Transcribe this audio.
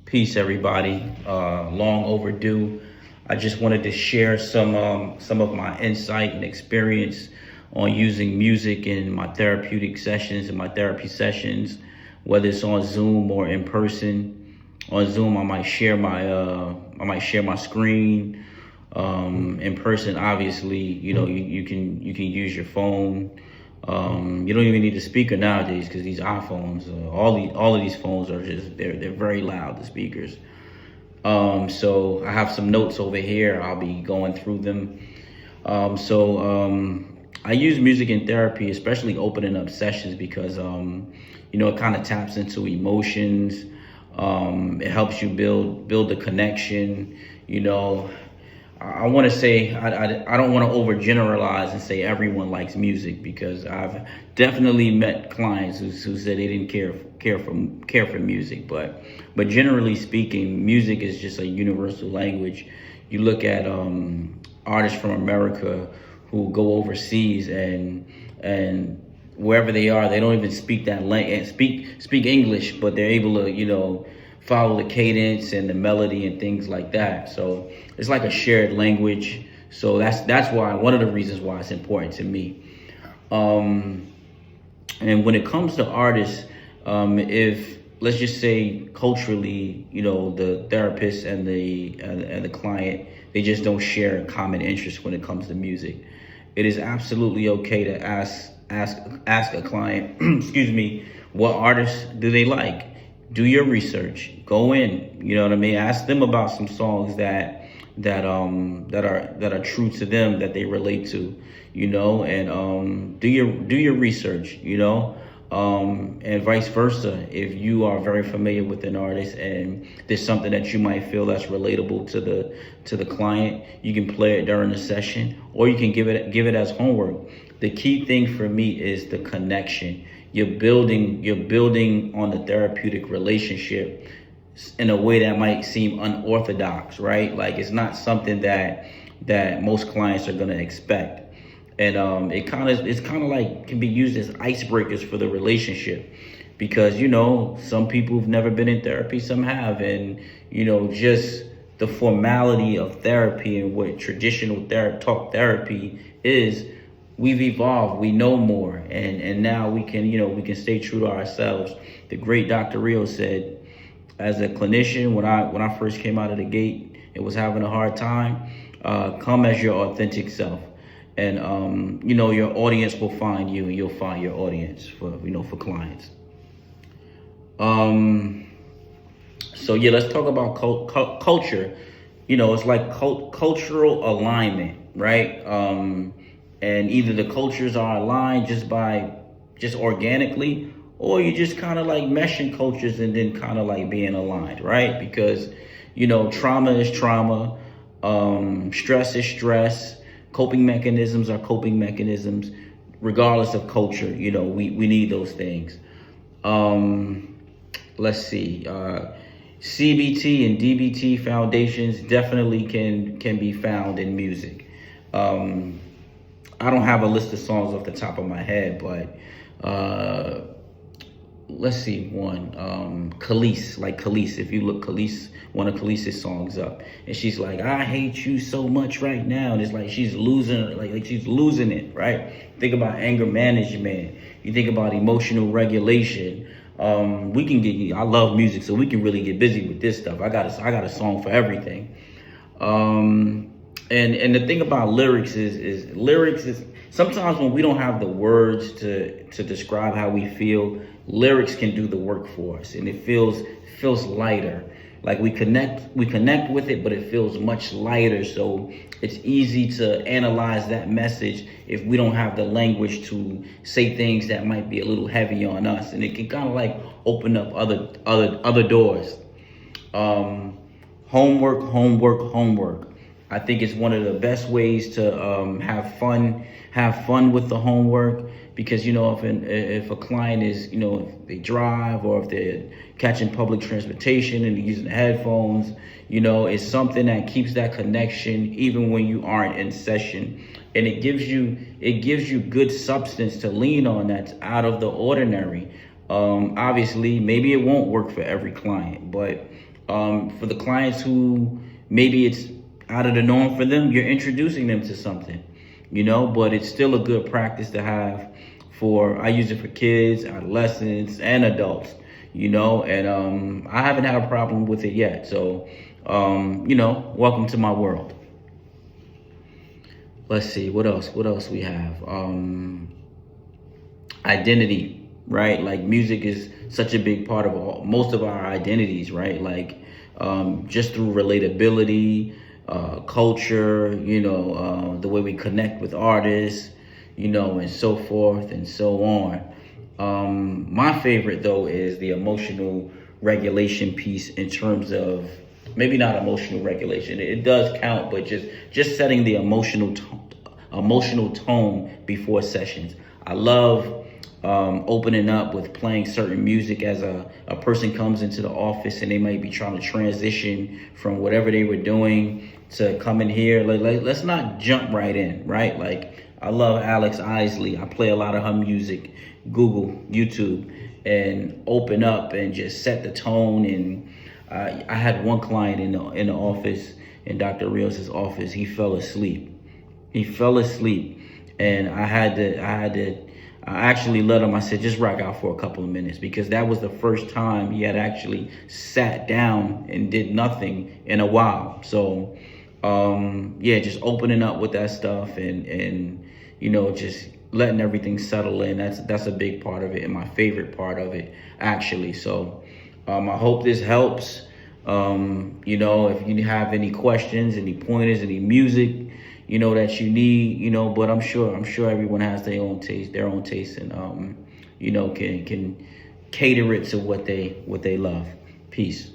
Peace, everybody. Long overdue. I just wanted to share some of my insight and experience on using music in my therapeutic sessions and my therapy sessions, whether it's on Zoom or in person. On Zoom, I might share my screen. In person, obviously, you can use your phone. You don't even need a speaker nowadays because these iPhones, all of these phones are just they're very loud. The speakers. So I have some notes over here. I'll be going through them. I use music in therapy, especially opening up sessions because it kind of taps into emotions. It helps you build a connection. I want to say I don't want to overgeneralize and say everyone likes music because I've definitely met clients who said they didn't care for music, but generally speaking, music is just a universal language. You look at artists from America who go overseas and wherever they are, they don't even speak that language, speak English, but they're able to follow the cadence and the melody and things like that. So it's like a shared language. So that's why one of the reasons why it's important to me. And when it comes to artists, if let's just say culturally, the therapist and the client, they just don't share a common interest when it comes to music. It is absolutely okay to ask a client, excuse me, what artists do they like? Do your research. Go in. You know what I mean? Ask them about some songs that are true to them, that they relate to, and do your research, and vice versa. If you are very familiar with an artist and there's something that you might feel that's relatable to the client, you can play it during the session, or you can give it as homework. The key thing for me is the connection. You're building on the therapeutic relationship in a way that might seem unorthodox, right? Like it's not something that most clients are gonna expect. And it's kind of like can be used as icebreakers for the relationship because some people have never been in therapy, some have, and just the formality of therapy and what traditional talk therapy is. We've evolved, we know more, and now we can stay true to ourselves. The great Dr. Rio said, as a clinician, when I first came out of the gate and was having a hard time, come as your authentic self. And your audience will find you and you'll find your audience for clients. So yeah, let's talk about culture. It's like cultural alignment, right? And either the cultures are aligned just organically, or you just kind of like meshing cultures and then kind of like being aligned, right? Because trauma is trauma, stress is stress, coping mechanisms are coping mechanisms, regardless of culture. We need those things. Let's see. CBT and DBT foundations definitely can be found in music. I don't have a list of songs off the top of my head, but let's see one. Khalees. If you look one of Khalees's songs up, and she's like, "I hate you so much right now," and it's like she's losing, like she's losing it, right? Think about anger management. You think about emotional regulation. I love music, so we can really get busy with this stuff. I got a song for everything. And the thing about lyrics is sometimes when we don't have the words to describe how we feel, lyrics can do the work for us, and it feels lighter. Like we connect with it, but it feels much lighter. So it's easy to analyze that message if we don't have the language to say things that might be a little heavy on us, and it can kind of like open up other doors. Homework. I think it's one of the best ways to have fun with the homework, because if a client is if they drive or if they're catching public transportation and using headphones, it's something that keeps that connection even when you aren't in session, and it gives you good substance to lean on that's out of the ordinary. Obviously, maybe it won't work for every client, but For the clients who maybe it's out of the norm for them, you're introducing them to something, but it's still a good practice to have I use it for kids, adolescents, and adults, and I haven't had a problem with it yet. So, welcome to my world. Let's see, what else? What else we have? Identity, right? Like music is such a big part of most of our identities, right? Like just through relatability, culture, the way we connect with artists, and so forth and so on. My favorite though is the emotional regulation piece, in terms of maybe not emotional regulation. It does count, but just setting the emotional tone before sessions. I love opening up with playing certain music as a person comes into the office and they might be trying to transition from whatever they were doing to come in here. Let's not jump right in, right? Like, I love Alex Isley. I play a lot of her music, Google, YouTube, and open up and just set the tone. And I had one client in the office, in Dr. Rios' office. He fell asleep. And I actually let him, I said, just rock out for a couple of minutes, because that was the first time he had actually sat down and did nothing in a while. So, just opening up with that stuff and just letting everything settle in. That's a big part of it, and my favorite part of it, actually. So, I hope this helps. If you have any questions, any pointers, any music, that you need, but I'm sure everyone has their own taste, and can cater it to what they love. Peace.